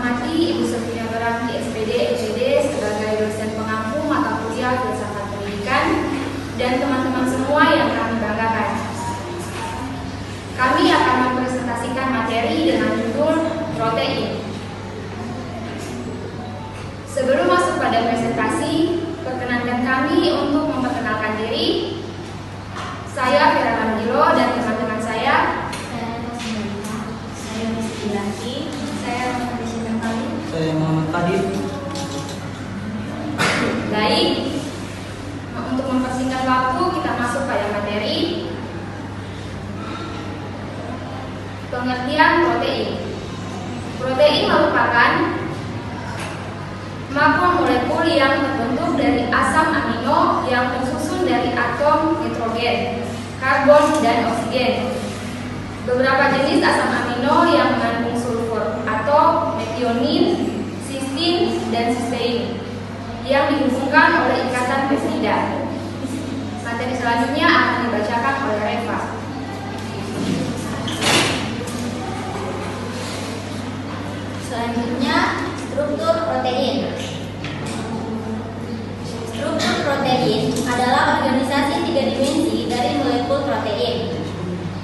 hormati Ibu Sofia Berarti SPD ECD sebagai dosen pengampu mata kuliah filsafat pendidikan dan teman-teman semua yang kami banggakan. Kami akan mempresentasikan materi dengan judul protein. Sebelum masuk pada presentasi, perkenankan kami untuk memperkenalkan diri. Saya Vera Mandilo dan teman-teman saya. Saya Misti Laki. Saya Saya Muhammad Kadir. Baik, untuk mempersingkat waktu kita masuk pada materi. Pengertian protein. Protein merupakan makromolekul yang terbentuk dari asam amino yang tersusun dari atom nitrogen, karbon, dan oksigen. Beberapa jenis asam amino yang mengandung sulfur atau metionin, sistein, dan sistein yang dihubungkan oleh ikatan peptida. Materi selanjutnya akan dibacakan oleh Reva. Selanjutnya, struktur protein. Struktur protein adalah organisasi 3 dimensi dari molekul protein.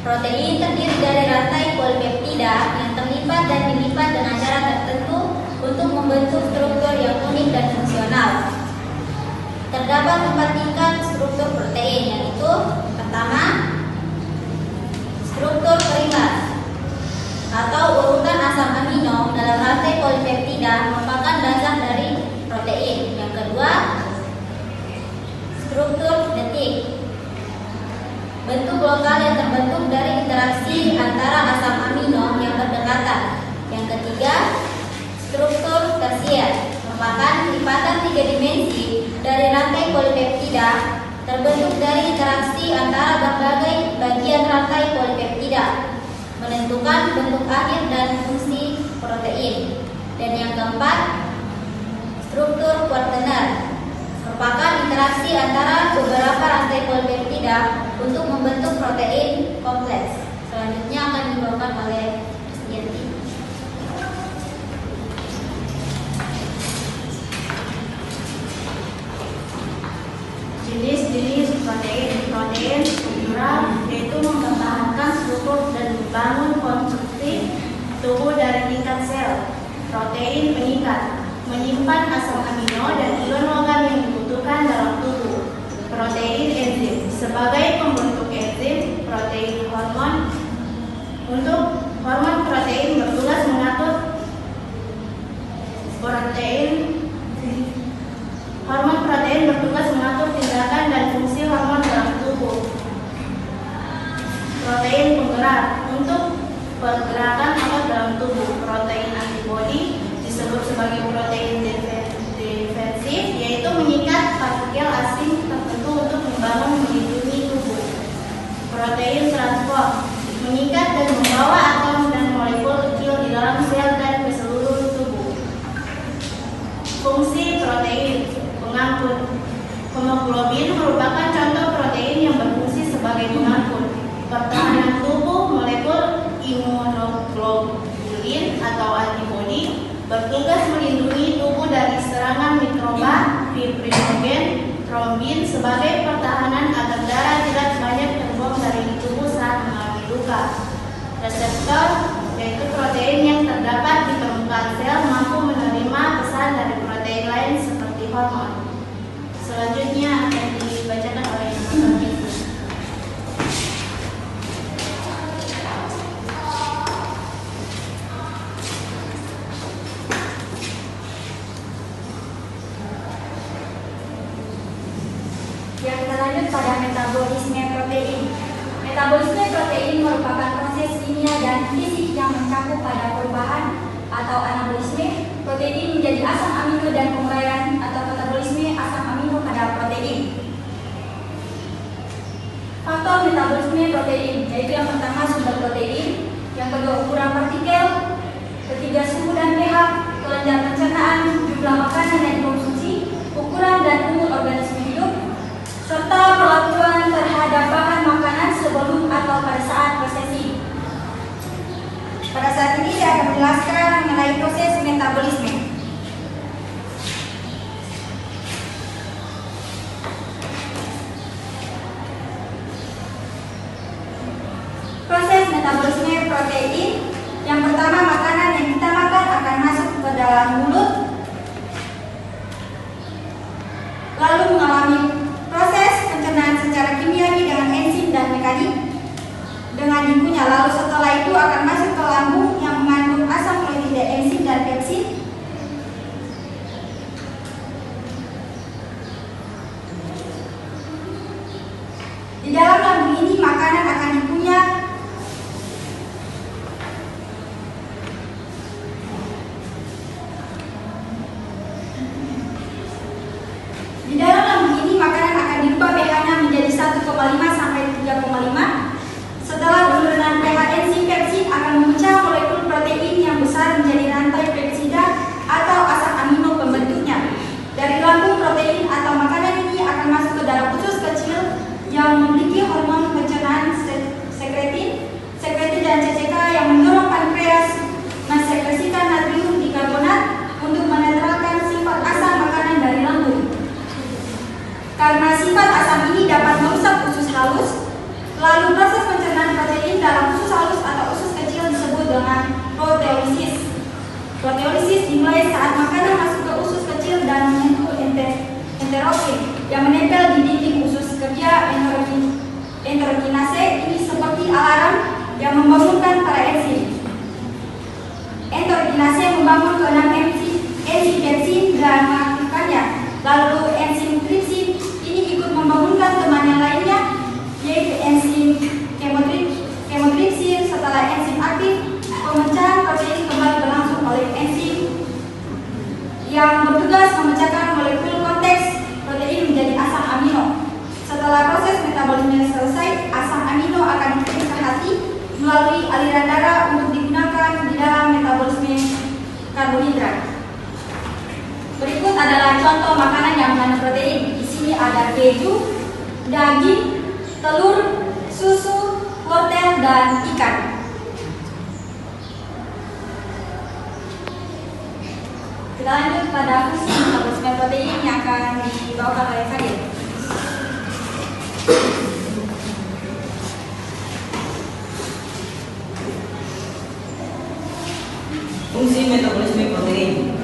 Protein terdiri dari rantai polipeptida yang terlipat dan dilipat dengan cara tertentu untuk membentuk struktur yang unik dan fungsional. Terdapat 4 tingkat struktur protein, yaitu pertama, struktur primer atau urutan asam amino dalam rantai polipeptida merupakan dasar dari protein. Yang kedua, struktur detik, bentuk lokal yang terbentuk dari interaksi antara asam amino yang berdekatan. Yang ketiga, struktur tersier, merupakan lipatan 3 dimensi dari rantai polipeptida terbentuk dari interaksi antara berbagai bagian rantai polipeptida menentukan bentuk akhir dan fungsi protein. Dan yang keempat, struktur quaterner, merupakan interaksi antara beberapa rantai polipeptida untuk membentuk protein kompleks. Selanjutnya akan dibawakan oleh Yanti. Jenis-jenis protein struktural yaitu mempertahankan struktur dan membangun konstruksi tubuh dari tingkat sel. Protein pengikat, menyimpan asam amino dan ion logam yang dibutuhkan dalam tubuh. Protein enzim, sebagai pembentuk enzim. Protein hormon, untuk hormon protein bertugas mengatur hormon protein bertugas mengatur tindakan dan fungsi hormon dalam tubuh. Protein penggerak, untuk pergerakan otot dalam tubuh. Protein antibodi disebut sebagai protein defensif, yaitu mengikat partikel asing tertentu untuk membangun melindungi tubuh. Protein transport, mengikat dan membawa atom dan molekul kecil di dalam sel dan ke seluruh tubuh. Fungsi protein pengangkut. Hemoglobin merupakan contoh protein yang berfungsi sebagai pengangkut. Pertahanan tubuh, molekul imunoglobulin atau antibodi bertugas melindungi tubuh dari serangan mikroba, fibrinogen, trombin sebagai pertahanan agar darah tidak banyak terbuang dari tubuh saat mengalami luka. Reseptor, yaitu protein yang terdapat di permukaan sel, mampu menerima pesan dari protein lain seperti hormon. Selanjutnya akan dibacakan oleh Dr. Yang terlanjut pada metabolisme protein. Metabolisme protein merupakan proses kimia dan fisik yang mencakup pada perubahan atau anabolisme protein menjadi asam amino dan penguraian atau katabolisme asam amino pada protein. Faktor metabolisme protein, yaitu yang pertama sumber protein, yang kedua ukuran partikel, ketiga suhu dan pH, kelenjar pencernaan, jumlah makanan yang dikonsumsi, ukuran dan umur organisme hidup, serta perlakuan terhadap bahan makanan sebelum atau pada saat prosesi. Pada saat ini saya akan menjelaskan mengenai proses metabolisme protein. Yang pertama, makanan yang kita makan akan masuk ke dalam mulut, lalu mengalami proses pencernaan secara kimiawi dengan enzim dan mekanik dengan dikunyah. Lalu setelah itu akan masuk ke lambung yang mengandung asam klorida, enzim dan pepsin. Di dalam lambung ini makanan akan dikunyah dirubah pH-nya menjadi 1,5 sampai 3,5. Setelah penurunan pH, enzim pepsin akan memecah molekul protein yang besar menjadi rantai pepsida atau asam amino pembentuknya. Dari lambung, protein atau makanan ini akan masuk ke dalam usus kecil yang memiliki hormon pencernaan sekretin dan CCK yang mendorong pankreas mensekresikan natrium dikarbonat untuk menetralkan sifat asam makanan dari lambung. Karena sifat asam ini dapat merusak usus halus, lalu proses pencernaan protein dalam usus halus atau usus kecil disebut dengan proteolisis. Proteolisis dimulai saat makanan masuk ke usus kecil dan menyentuh enterokin yang menempel di dinding usus. Kerja enterokinase ini seperti alarm yang membangunkan para enzim. Enterokinase membangun keenam enzim pepsin dan mengaktifkannya. Lalu enzim tripsin ini ikut membangunkan teman yang lainnya, yaitu enzim kemotripsin. Setelah enzim aktif, pemecahan protein kembali berlangsung oleh enzim yang bertugas memecahkan molekul konteks protein menjadi asam amino. Setelah proses metabolisme selesai, asam amino akan dikirim ke hati melalui aliran darah untuk digunakan di dalam metabolisme karbohidrat. Berikut adalah contoh makanan yang mengandung protein. Di sini ada keju, daging, telur, susu, wortel, dan ikan. Kita lanjut pada fungsi metabolisme protein yang akan dibawakan oleh Fadil. Fungsi metabolisme protein: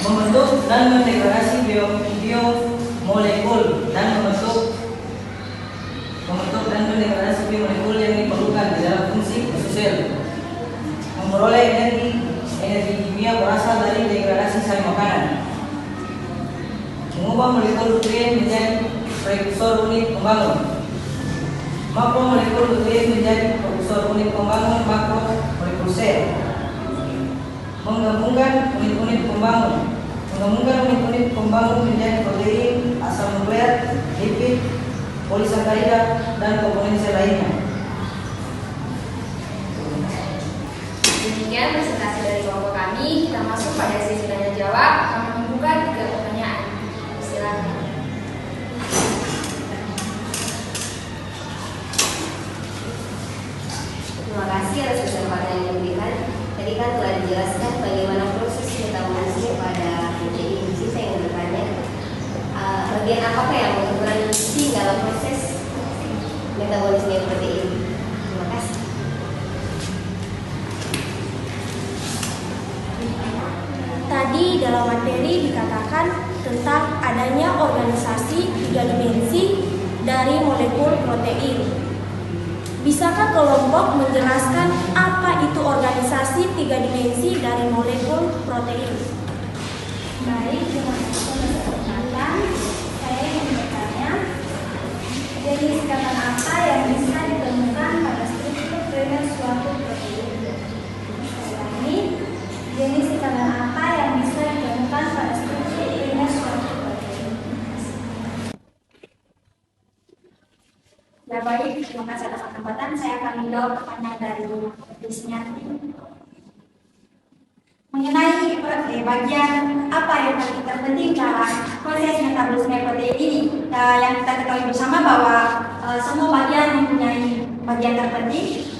membentuk dan mendegradasi biomolekul dan membentuk dan mendegradasi biomolekul yang diperlukan di dalam fungsi usus sel. Memperoleh energi kimia berasal dari degradasi sel makanan. Mengubah molekul nutrien menjadi prekursor unit pembangun. Makromolekul nutrien menjadi prekursor unit pembangun makromolekul sel. Menggabungkan unit-unit pembangun menjadi protein, asam nukleat, lipid, polisakarida, dan komponen sel lainnya. Demikian presentasi dari kelompok kami. Kita masuk pada sesi tanya jawab. Kami membuka 3 pertanyaan. Silakan. Terima kasih atas kesempatan yang diberikan. Tadi kan telah dijelaskan bagaimana proses metabolisme pada protein. Saya ingin bertanya, bagian apa yang berperan penting dalam proses metabolisme protein? Terima kasih. Tadi dalam materi dikatakan tentang adanya organisasi 3 dimensi dari molekul protein. Bisakah kelompok menjelaskan apa itu organisasi 3 dimensi dari molekul protein? Baik, terima kasih atas kesempatan. Saya ingin bertanya, jenis ikatan apa yang bisa ditemukan pada struktur primer suatu protein? Ini jenis ikatan apa yang bisa ditemukan pada struktur primer suatu protein? Ya baik, terima kasih atas kesempatan. Saya akan menjawab pertanyaan dari bisnya mengenai bagian apa yang paling terpenting dalam proses metabolisme protein ini. Yang kita ketahui bersama bahwa semua bagian mempunyai bagian terpenting.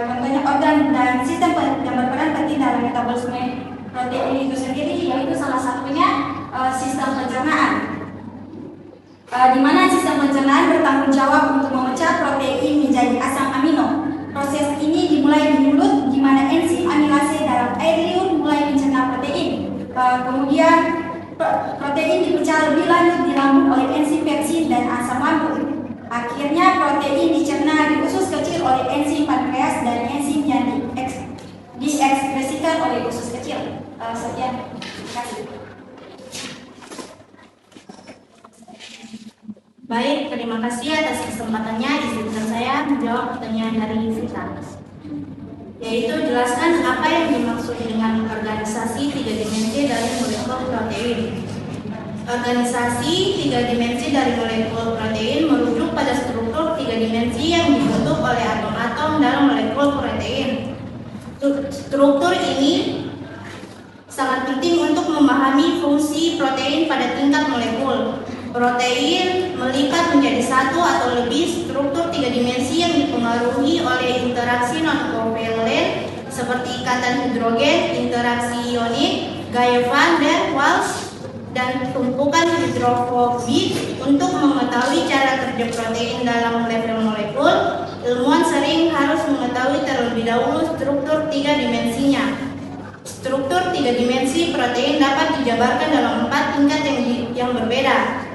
Contohnya organ dan sistem yang berperan penting dalam metabolisme protein itu sendiri, yaitu salah satunya sistem pencernaan. Di mana sistem pencernaan bertanggung jawab untuk memecah protein menjadi asam amino. Proses ini dimulai lebih lanjut dirambut oleh enzim pepsin dan asam lambung. Akhirnya protein dicerna di usus kecil oleh enzim pankreas dan enzim yang diekspresikan oleh usus kecil. Sekian, terima kasih. Baik, terima kasih atas kesempatannya. Izinkan saya menjawab pertanyaan dari Vita, yaitu jelaskan apa yang dimaksud dengan organisasi 3 dimensi dari molekul protein. Organisasi 3 dimensi dari molekul protein merujuk pada struktur 3 dimensi yang dibentuk oleh atom-atom dalam molekul protein. Struktur ini sangat penting untuk memahami fungsi protein pada tingkat molekul. Protein melipat menjadi satu atau lebih struktur 3 dimensi yang dipengaruhi oleh interaksi non-kovalen seperti ikatan hidrogen, interaksi ionik, gaya van der Waals, dan tumpukan hidrofobik. Untuk mengetahui cara kerja protein dalam level molekul, ilmuwan sering harus mengetahui terlebih dahulu struktur 3 dimensinya. Struktur 3 dimensi protein dapat dijabarkan dalam 4 tingkat yang berbeda.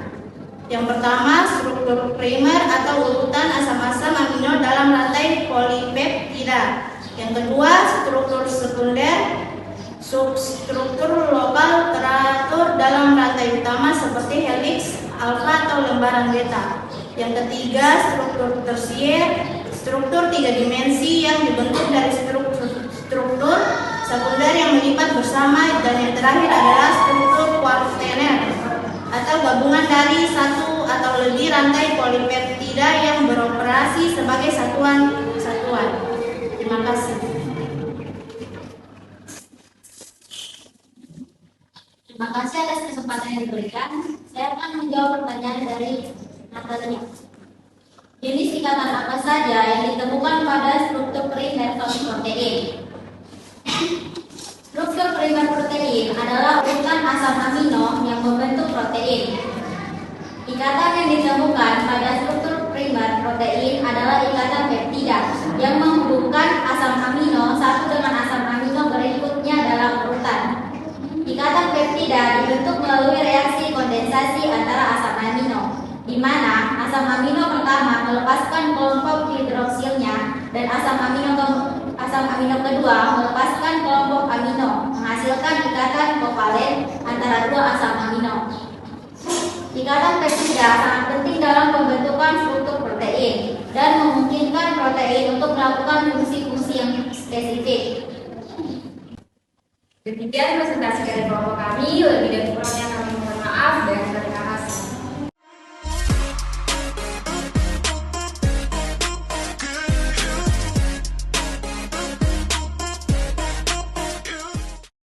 Yang pertama, struktur primer atau urutan asam-asam amino dalam rantai polipeptida. Yang kedua, struktur sekunder, substruktur lokal teratur dalam rantai utama seperti helix, alfa atau lembaran beta. Yang ketiga, struktur tersier, struktur 3 dimensi yang dibentuk dari struktur sekunder yang melipat bersama. Dan yang terakhir adalah struktur kuaterner atau gabungan dari satu atau lebih rantai polipeptida yang beroperasi sebagai satuan-satuan. Terima kasih. Terima kasih atas kesempatan yang diberikan. Saya akan menjawab pertanyaan dari Natalia. Jenis ikatan apa saja yang ditemukan pada struktur primer protein? Struktur primer protein adalah urutan asam amino yang membentuk protein. Ikatan yang ditemukan pada struktur primer protein adalah ikatan peptida yang menghubungkan asam amino satu dengan asam amino berikutnya dalam urutan. Ikatan peptida dibentuk melalui reaksi kondensasi antara asam amino, di mana asam amino pertama melepaskan kelompok hidroksilnya dan asam amino kedua melepaskan kelompok amino, menghasilkan ikatan kovalen antara dua asam amino. Ikatan peptida sangat penting dalam pembentukan struktur protein dan memungkinkan protein untuk melakukan fungsi-fungsi yang spesifik. Demikian presentasi dari kelompok kami.